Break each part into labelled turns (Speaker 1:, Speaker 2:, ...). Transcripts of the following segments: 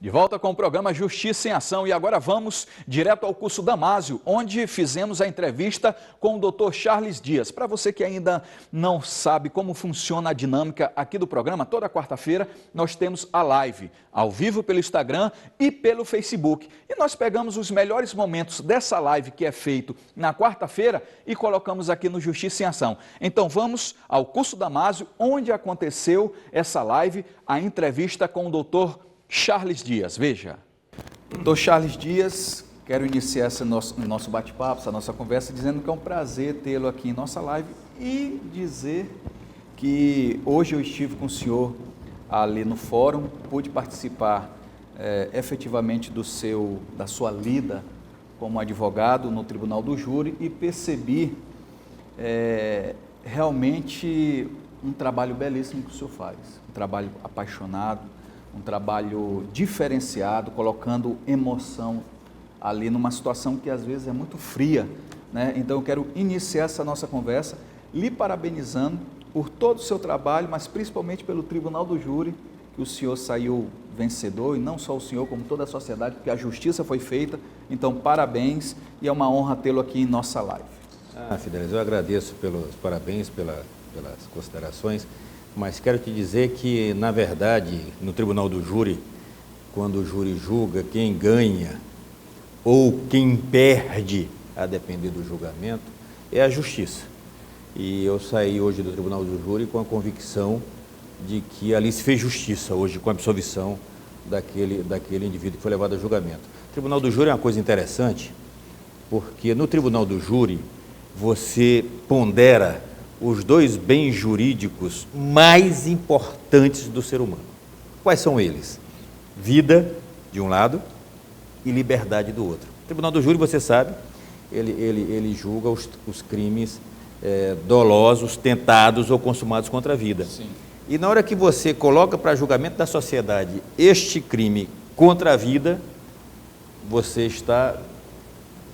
Speaker 1: De volta com o programa Justiça em Ação e agora vamos direto ao curso Damásio, onde fizemos a entrevista com o Dr. Charles Dias. Para você que ainda não sabe como funciona a dinâmica aqui do programa, toda quarta-feira nós temos a live ao vivo pelo Instagram e pelo Facebook. E nós pegamos os melhores momentos dessa live que é feito na quarta-feira e colocamos aqui no Justiça em Ação. Então vamos ao curso Damásio, onde aconteceu essa live, a entrevista com o Dr. Charles Dias, veja. Doutor Charles Dias, quero iniciar esse nosso bate-papo, essa nossa conversa, dizendo que é um prazer tê-lo aqui em nossa live e dizer que hoje eu estive com o senhor ali no fórum, pude participar efetivamente da sua lida como advogado no Tribunal do Júri e percebi realmente um trabalho belíssimo que o senhor faz, um trabalho apaixonado, um trabalho diferenciado, colocando emoção ali numa situação que às vezes é muito fria, né? Então eu quero iniciar essa nossa conversa lhe parabenizando por todo o seu trabalho, mas principalmente pelo Tribunal do Júri, que o senhor saiu vencedor, e não só o senhor, como toda a sociedade, porque a justiça foi feita. Então parabéns e é uma honra tê-lo aqui em nossa live.
Speaker 2: Fidelis, eu agradeço pelos parabéns, pelas considerações. Mas quero te dizer que, na verdade, no Tribunal do Júri, quando o júri julga quem ganha ou quem perde, a depender do julgamento, é a justiça. E eu saí hoje do Tribunal do Júri com a convicção de que ali se fez justiça hoje com a absolvição daquele indivíduo que foi levado a julgamento. O Tribunal do Júri é uma coisa interessante, porque no Tribunal do Júri você pondera os dois bens jurídicos mais importantes do ser humano. Quais são eles? Vida, de um lado, e liberdade do outro. O Tribunal do Júri, você sabe, ele julga os crimes dolosos, tentados ou consumados contra a vida.
Speaker 1: Sim.
Speaker 2: E na hora que você coloca para julgamento da sociedade este crime contra a vida, você está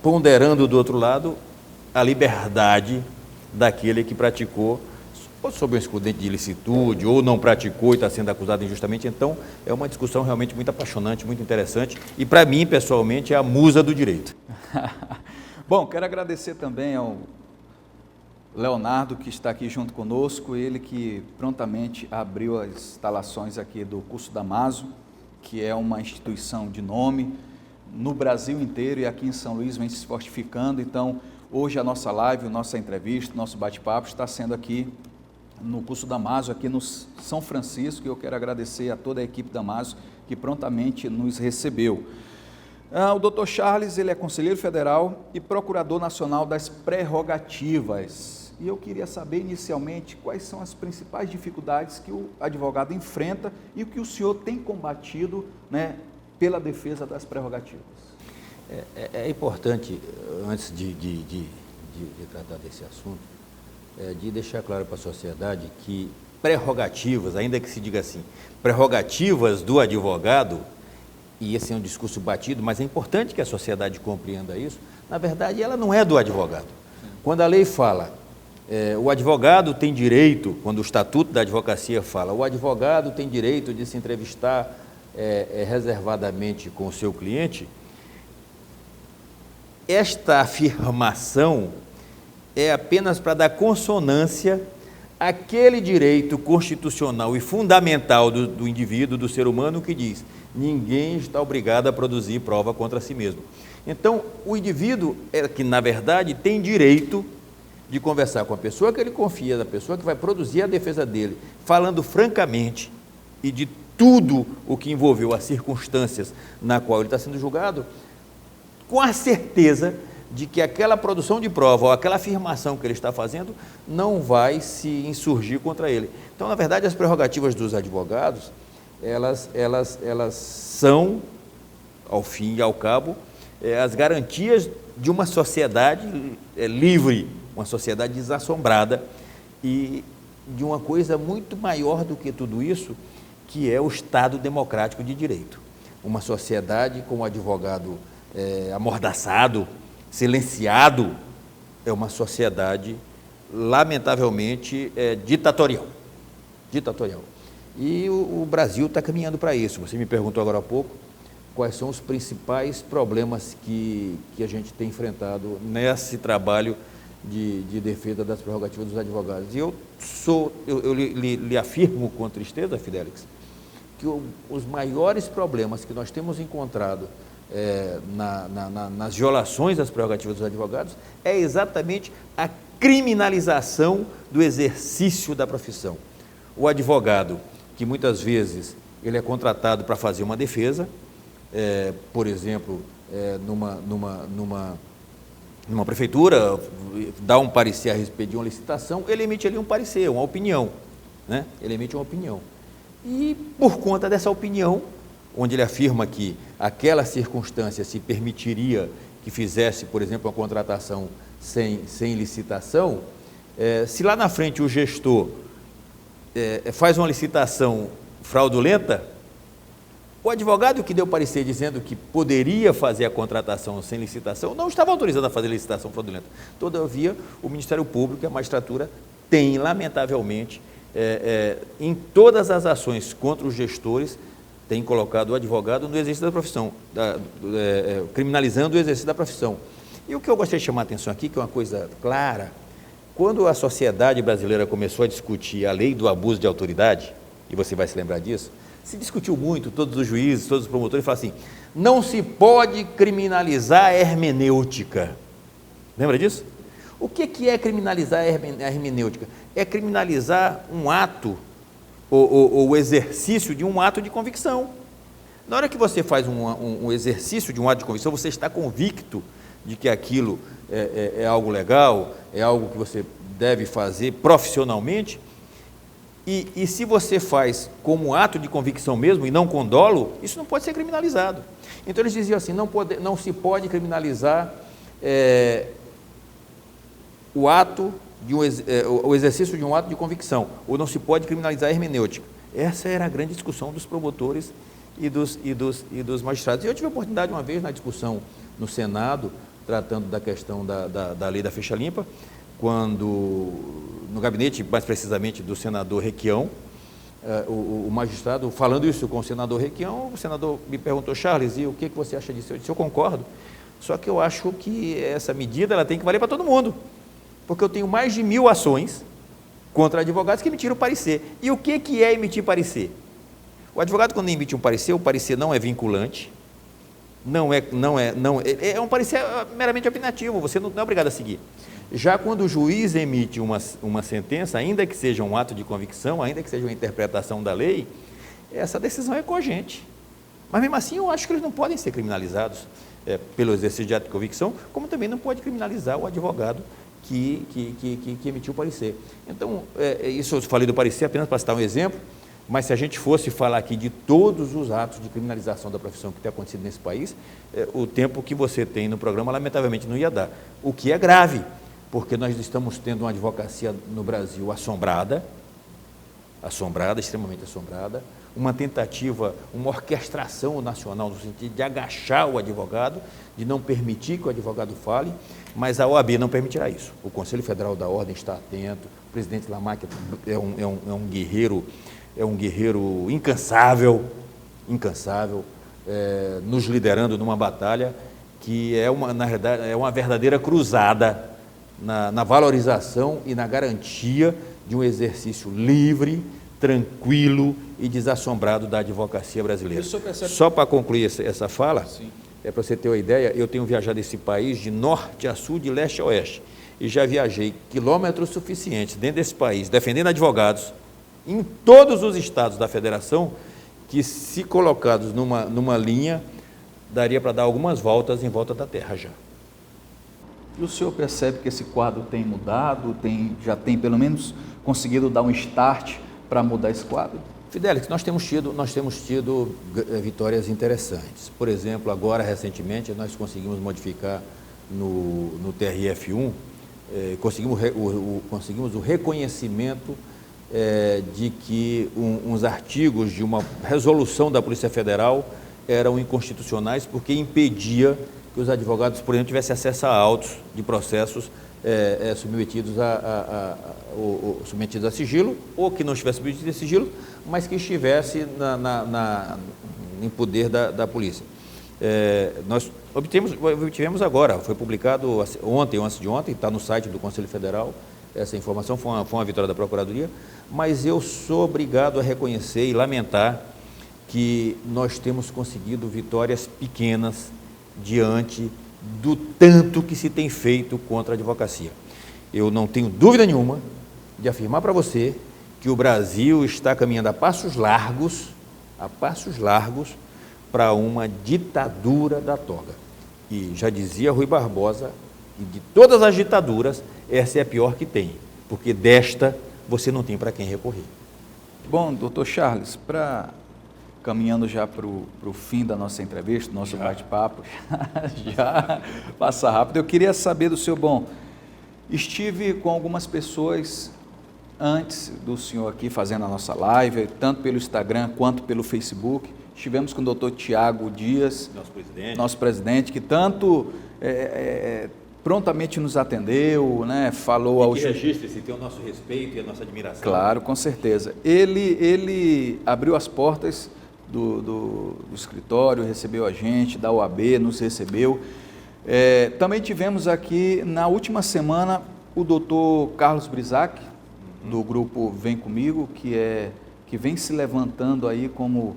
Speaker 2: ponderando do outro lado a liberdade daquele que praticou, ou sob um excludente de ilicitude, ou não praticou e está sendo acusado injustamente. Então, é uma discussão realmente muito apaixonante, muito interessante, e para mim, pessoalmente, é a musa do direito.
Speaker 1: Bom, quero agradecer também ao Leonardo, que está aqui junto conosco, ele que prontamente abriu as instalações aqui do curso Damásio, que é uma instituição de nome no Brasil inteiro e aqui em São Luís vem se fortificando. Então, hoje a nossa live, a nossa entrevista, o nosso bate-papo está sendo aqui no curso Damásio, aqui no São Francisco, e eu quero agradecer a toda a equipe Damásio que prontamente nos recebeu. O Dr. Charles, ele é conselheiro federal e procurador nacional das prerrogativas. E eu queria saber inicialmente quais são as principais dificuldades que o advogado enfrenta e o que o senhor tem combatido, né, pela defesa das prerrogativas.
Speaker 2: É importante, antes de tratar desse assunto, de deixar claro para a sociedade que prerrogativas, ainda que se diga assim, prerrogativas do advogado, e esse é um discurso batido, mas é importante que a sociedade compreenda isso, na verdade ela não é do advogado. Quando a lei fala, o advogado tem direito, quando o Estatuto da Advocacia fala, o advogado tem direito de se entrevistar reservadamente com o seu cliente, esta afirmação é apenas para dar consonância àquele direito constitucional e fundamental do indivíduo, do ser humano, que diz: ninguém está obrigado a produzir prova contra si mesmo. Então, o indivíduo que, na verdade, tem direito de conversar com a pessoa que ele confia, da pessoa que vai produzir a defesa dele, falando francamente e de tudo o que envolveu as circunstâncias na qual ele está sendo julgado, com a certeza de que aquela produção de prova ou aquela afirmação que ele está fazendo não vai se insurgir contra ele. Então, na verdade, as prerrogativas dos advogados, elas são, ao fim e ao cabo, as garantias de uma sociedade livre, uma sociedade desassombrada e de uma coisa muito maior do que tudo isso, que é o Estado democrático de direito. Uma sociedade com o advogado amordaçado, silenciado, é uma sociedade, lamentavelmente, ditatorial. E o Brasil está caminhando para isso. Você me perguntou agora há pouco quais são os principais problemas que a gente tem enfrentado nesse trabalho de defesa das prerrogativas dos advogados. E eu lhe afirmo com tristeza, Fidelix, que os maiores problemas que nós temos encontrado nas violações das prerrogativas dos advogados é exatamente a criminalização do exercício da profissão. O advogado, que muitas vezes ele é contratado para fazer uma defesa, por exemplo, numa prefeitura, dá um parecer a respeito de uma licitação, ele emite ali um parecer, uma opinião, né? Ele emite uma opinião. E por conta dessa opinião, onde ele afirma que aquela circunstância se permitiria que fizesse, por exemplo, uma contratação sem licitação, se lá na frente o gestor faz uma licitação fraudulenta, o advogado que deu parecer dizendo que poderia fazer a contratação sem licitação não estava autorizado a fazer licitação fraudulenta. Todavia, o Ministério Público e a magistratura têm, lamentavelmente, em todas as ações contra os gestores, tem colocado o advogado no exercício da profissão, criminalizando o exercício da profissão. E o que eu gostaria de chamar a atenção aqui, que é uma coisa clara, quando a sociedade brasileira começou a discutir a lei do abuso de autoridade, e você vai se lembrar disso, se discutiu muito, todos os juízes, todos os promotores falaram assim, não se pode criminalizar a hermenêutica. Lembra disso? O que é criminalizar a hermenêutica? É criminalizar um ato, ou o exercício de um ato de convicção. Na hora que você faz um exercício de um ato de convicção, você está convicto de que aquilo é algo legal, é algo que você deve fazer profissionalmente, e se você faz como ato de convicção mesmo, e não com dolo, isso não pode ser criminalizado. Então eles diziam assim, não se pode criminalizar o exercício de um ato de convicção, ou não se pode criminalizar a hermenêutica. Essa era a grande discussão dos promotores e dos magistrados. E eu tive a oportunidade uma vez na discussão no Senado, tratando da questão da lei da ficha limpa, quando no gabinete, mais precisamente, do senador Requião, o magistrado, falando isso com o senador Requião, o senador me perguntou, Charles, e o que você acha disso? Eu disse, eu concordo, só que eu acho que essa medida ela tem que valer para todo mundo, porque eu tenho mais de 1000 ações contra advogados que emitiram parecer. E o que é emitir parecer? O advogado, quando emite um parecer, o parecer não é vinculante, é um parecer meramente opinativo, você não é obrigado a seguir. Já quando o juiz emite uma sentença, ainda que seja um ato de convicção, ainda que seja uma interpretação da lei, essa decisão é cogente. Mas mesmo assim eu acho que eles não podem ser criminalizados pelo exercício de ato de convicção, como também não pode criminalizar o advogado que emitiu o parecer. Então, isso eu falei do parecer apenas para citar um exemplo, mas se a gente fosse falar aqui de todos os atos de criminalização da profissão que tem acontecido nesse país, o tempo que você tem no programa, lamentavelmente, não ia dar. O que é grave, porque nós estamos tendo uma advocacia no Brasil assombrada, extremamente assombrada, uma tentativa, uma orquestração nacional no sentido de agachar o advogado, de não permitir que o advogado fale, mas a OAB não permitirá isso. O Conselho Federal da Ordem está atento, o presidente Lamarck é um guerreiro incansável, nos liderando numa batalha que na verdade, é uma verdadeira cruzada na valorização e na garantia de um exercício livre, tranquilo e desassombrado da advocacia brasileira. Só para concluir essa fala, para você ter uma ideia, eu tenho viajado esse país de norte a sul, de leste a oeste, e já viajei quilômetros suficientes dentro desse país, defendendo advogados, em todos os estados da federação, que se colocados numa linha, daria para dar algumas voltas em volta da terra já.
Speaker 1: E o senhor percebe que esse quadro tem mudado, já tem pelo menos conseguido dar um start para mudar esse quadro?
Speaker 2: Fidelix, nós temos tido vitórias interessantes. Por exemplo, agora recentemente nós conseguimos modificar no TRF1, conseguimos o reconhecimento de que uns artigos de uma resolução da Polícia Federal eram inconstitucionais porque impedia que os advogados, por exemplo, tivessem acesso a autos de processos submetidos a sigilo, ou que não estivesse submetido a sigilo, mas que estivesse em poder da polícia. Nós obtivemos agora, foi publicado ontem ou antes de ontem, está no site do Conselho Federal, essa informação foi uma vitória da Procuradoria, mas eu sou obrigado a reconhecer e lamentar que nós temos conseguido vitórias pequenas diante do tanto que se tem feito contra a advocacia. Eu não tenho dúvida nenhuma de afirmar para você que o Brasil está caminhando a passos largos para uma ditadura da toga. E já dizia Rui Barbosa, e de todas as ditaduras, essa é a pior que tem, porque desta você não tem para quem recorrer.
Speaker 1: Bom, doutor Charles, caminhando já para o fim da nossa entrevista, do nosso bate-papo, já passa rápido, eu queria saber do senhor, estive com algumas pessoas antes do senhor aqui fazendo a nossa live, tanto pelo Instagram quanto pelo Facebook. Estivemos com o doutor Tiago Dias, nosso presidente, que tanto prontamente nos atendeu, né, falou ao...
Speaker 2: Registre-se, tem o nosso respeito e a nossa admiração.
Speaker 1: Claro, com certeza. Ele abriu as portas do escritório, recebeu a gente, da OAB, nos recebeu. Também tivemos aqui, na última semana, o doutor Carlos Brisac, do grupo Vem Comigo, que vem se levantando aí como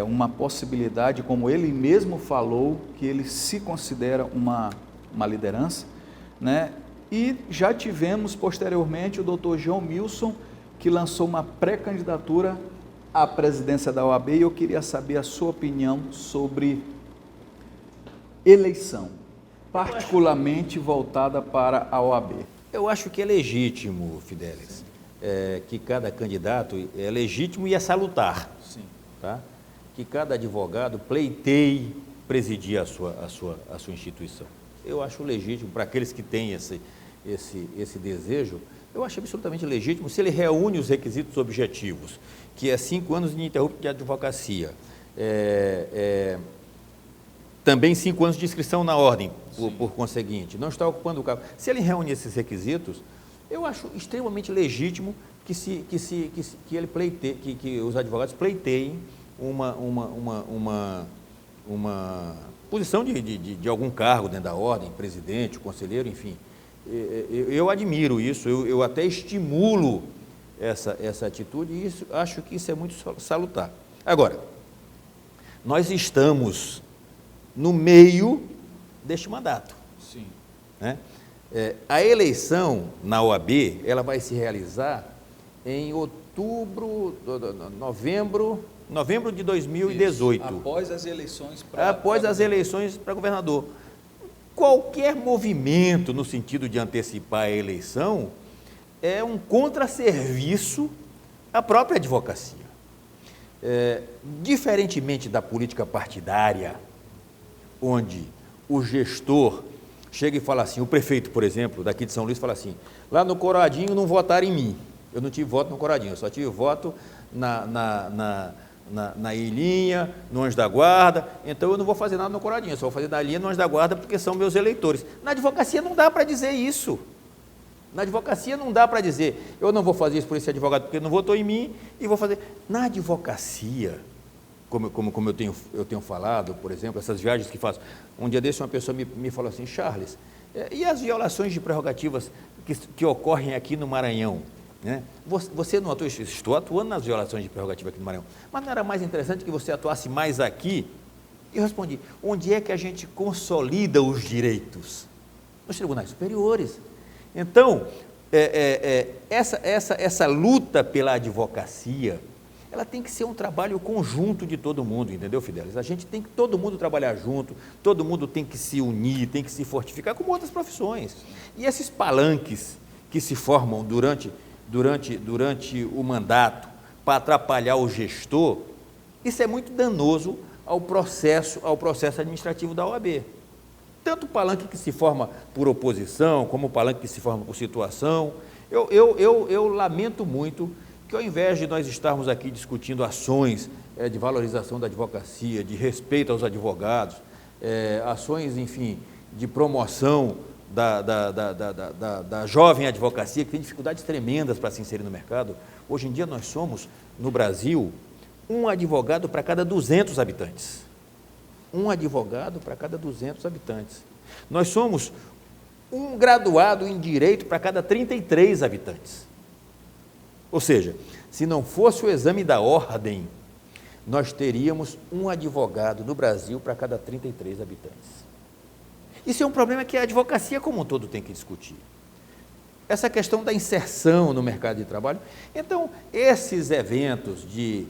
Speaker 1: uma possibilidade, como ele mesmo falou, que ele se considera uma liderança, né? E já tivemos posteriormente o doutor João Milson, que lançou uma pré-candidatura à presidência da OAB, e eu queria saber a sua opinião sobre eleição, particularmente voltada para a OAB.
Speaker 2: Eu acho que é legítimo, Fidelis, que cada candidato é legítimo e é salutar.
Speaker 1: Sim.
Speaker 2: Tá? Que cada advogado pleiteie presidir a sua instituição. Eu acho legítimo, para aqueles que têm esse desejo, eu acho absolutamente legítimo se ele reúne os requisitos objetivos, que é 5 anos ininterruptos de advocacia, também 5 anos de inscrição na ordem, por conseguinte, não está ocupando o cargo. Se ele reúne esses requisitos, eu acho extremamente legítimo que ele pleiteie, que os advogados pleiteiem uma posição de algum cargo dentro da ordem, presidente, conselheiro, enfim. Eu admiro isso, eu até estimulo essa atitude e acho que isso é muito salutar. Agora, nós estamos no meio deste mandato.
Speaker 1: Sim.
Speaker 2: Né? A eleição na OAB, ela vai se realizar em novembro de 2018.
Speaker 1: Isso, após as eleições
Speaker 2: para governador. Qualquer movimento no sentido de antecipar a eleição é um contrasserviço à própria advocacia. Diferentemente da política partidária, onde o gestor chega e fala assim, o prefeito, por exemplo, daqui de São Luís, fala assim, lá no Coradinho não votaram em mim, eu não tive voto no Coradinho, eu só tive voto na Ilhinha, no Anjo da Guarda, então eu não vou fazer nada no Coradinho, eu só vou fazer na Ilhinha, no Anjo da Guarda, porque são meus eleitores. Na advocacia não dá para dizer isso. Na advocacia não dá para dizer, eu não vou fazer isso por esse advogado porque não votou em mim e vou fazer. Na advocacia, como eu tenho falado, por exemplo, essas viagens que faço, um dia desse uma pessoa me falou assim, Charles, e as violações de prerrogativas que ocorrem aqui no Maranhão? Né? Você não atua, estou atuando nas violações de prerrogativa aqui no Maranhão, mas não era mais interessante que você atuasse mais aqui? E eu respondi, onde é que a gente consolida os direitos? Nos tribunais superiores. Então, essa luta pela advocacia, ela tem que ser um trabalho conjunto de todo mundo, entendeu, Fidelis? A gente tem que todo mundo trabalhar junto, todo mundo tem que se unir, tem que se fortificar, como outras profissões. E esses palanques que se formam durante o mandato para atrapalhar o gestor, isso é muito danoso ao processo administrativo da OAB. Tanto o palanque que se forma por oposição, como o palanque que se forma por situação. Eu lamento muito que, ao invés de nós estarmos aqui discutindo ações de valorização da advocacia, de respeito aos advogados, ações, enfim, de promoção da jovem advocacia, que tem dificuldades tremendas para se inserir no mercado, hoje em dia nós somos, no Brasil, um advogado para cada 200 habitantes. um advogado para cada 200 habitantes. Nós somos um graduado em direito para cada 33 habitantes. Ou seja, se não fosse o exame da ordem, nós teríamos um advogado no Brasil para cada 33 habitantes. Isso é um problema que a advocacia como um todo tem que discutir. Essa questão da inserção no mercado de trabalho. Então, esses eventos de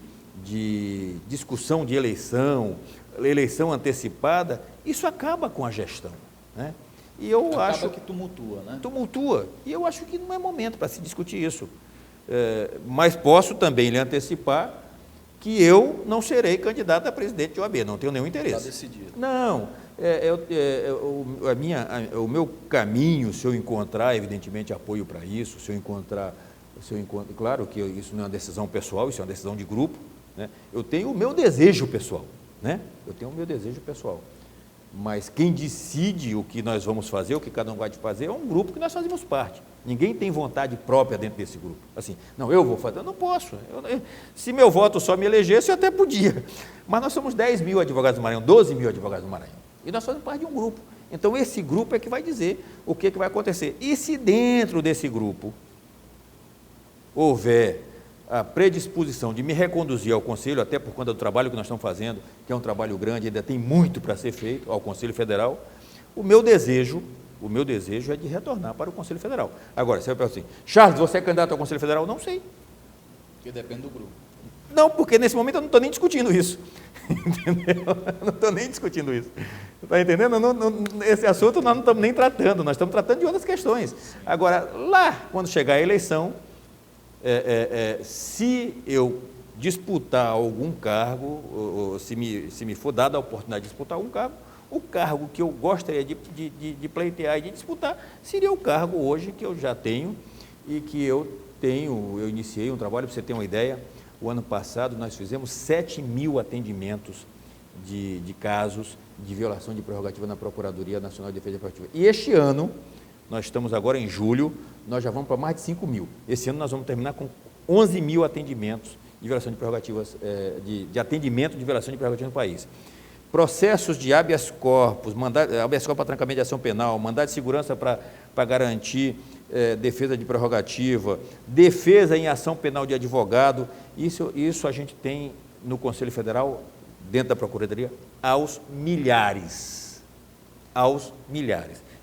Speaker 2: discussão de eleição antecipada, isso acaba com a gestão, né? E eu acho
Speaker 1: que tumultua, né?
Speaker 2: Tumultua. E eu acho que não é momento para se discutir isso. Mas posso também lhe antecipar que eu não serei candidato a presidente de OAB, não tenho nenhum interesse.
Speaker 1: Está decidido.
Speaker 2: Não, o meu caminho, se eu encontrar, evidentemente, apoio para isso, claro que isso não é uma decisão pessoal, isso é uma decisão de grupo, né? Eu tenho o meu desejo pessoal, né? Eu tenho o meu desejo pessoal. Mas quem decide o que nós vamos fazer, o que cada um vai fazer, é um grupo que nós fazemos parte. Ninguém tem vontade própria dentro desse grupo. Assim, não, eu vou fazer, eu não posso. Se meu voto só me elegesse, eu até podia. Mas nós somos 10 mil advogados do Maranhão, 12 mil advogados do Maranhão. E nós fazemos parte de um grupo. Então, esse grupo é que vai dizer o que vai acontecer. E se dentro desse grupo houver a predisposição de me reconduzir ao Conselho, até por conta do trabalho que nós estamos fazendo, que é um trabalho grande, ainda tem muito para ser feito ao Conselho Federal, o meu desejo é de retornar para o Conselho Federal. Agora, você vai perguntar assim, Charles, você é candidato ao Conselho Federal? Não sei.
Speaker 1: Porque depende do grupo.
Speaker 2: Não, porque nesse momento eu não estou nem discutindo isso. Entendeu? Eu não estou nem discutindo isso. Está entendendo? Esse assunto nós não estamos nem tratando, nós estamos tratando de outras questões. Agora, lá, quando chegar a eleição, se eu disputar algum cargo, ou se me for dada a oportunidade de disputar algum cargo, o cargo que eu gostaria de pleitear e de disputar seria o cargo hoje que eu já tenho e que eu iniciei um trabalho, para você ter uma ideia, o ano passado nós fizemos 7 mil atendimentos de casos de violação de prerrogativa na Procuradoria Nacional de Defesa Prerrogativa. E este ano, nós estamos agora em julho, nós já vamos para mais de 5 mil. Esse ano nós vamos terminar com 11 mil atendimentos de violação de prerrogativas, de atendimento de violação de prerrogativas no país. Processos de habeas corpus, habeas corpus para trancamento de ação penal, mandado de segurança para garantir defesa de prerrogativa, defesa em ação penal de advogado, isso a gente tem no Conselho Federal, dentro da Procuradoria, aos milhares.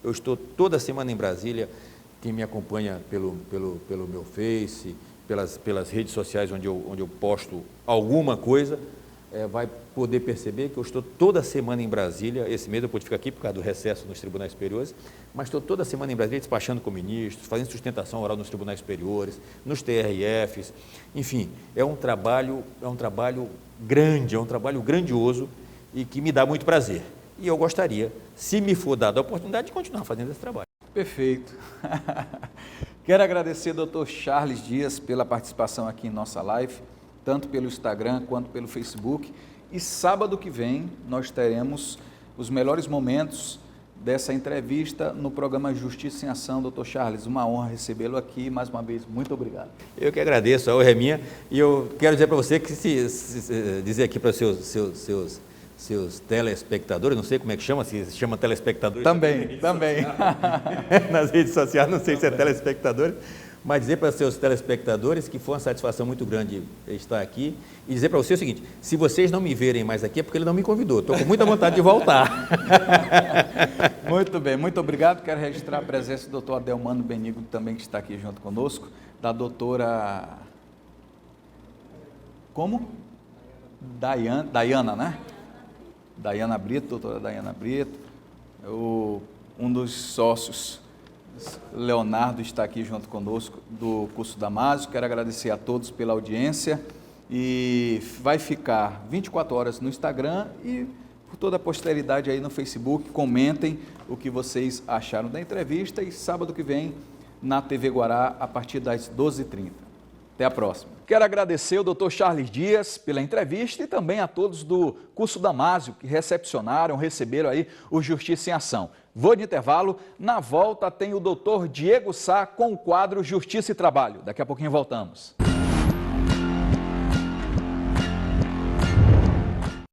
Speaker 2: Eu estou toda semana em Brasília, quem me acompanha pelo meu Face, pelas redes sociais onde eu posto alguma coisa, vai poder perceber que eu estou toda semana em Brasília. Esse mês eu pude ficar aqui por causa do recesso nos tribunais superiores, mas estou toda semana em Brasília despachando com ministros, fazendo sustentação oral nos tribunais superiores, nos TRFs, enfim, é um trabalho grande, é um trabalho grandioso e que me dá muito prazer. E eu gostaria, se me for dada a oportunidade, de continuar fazendo esse trabalho.
Speaker 1: Perfeito. Quero agradecer ao doutor Charles Dias pela participação aqui em nossa live, tanto pelo Instagram quanto pelo Facebook. E sábado que vem nós teremos os melhores momentos dessa entrevista no programa Justiça em Ação. Doutor Charles, uma honra recebê-lo aqui. Mais uma vez, muito obrigado.
Speaker 2: Eu que agradeço, a honra é minha. E eu quero dizer para você que, dizer aqui para os seus telespectadores, não sei como é que chama, se chama telespectadores.
Speaker 1: Também.
Speaker 2: Nas redes sociais, não sei se é telespectadores, mas dizer para os seus telespectadores que foi uma satisfação muito grande estar aqui e dizer para você o seguinte, se vocês não me verem mais aqui é porque ele não me convidou, estou com muita vontade de voltar.
Speaker 1: Muito bem, muito obrigado. Quero registrar a presença do doutor Adelmano Benigno, também que está aqui junto conosco, da doutora... Como? Dayana, né? Dayana Brito, doutora Dayana Brito, um dos sócios, Leonardo, está aqui junto conosco do curso Damásio. Quero agradecer a todos pela audiência e vai ficar 24 horas no Instagram e por toda a posteridade aí no Facebook. Comentem o que vocês acharam da entrevista e sábado que vem na TV Guará a partir das 12h30. Até a próxima. Quero agradecer ao Dr. Charles Dias pela entrevista e também a todos do curso Damásio que receberam aí o Justiça em Ação. Vou de intervalo, na volta tem o Dr. Diego Sá com o quadro Justiça e Trabalho. Daqui a pouquinho voltamos.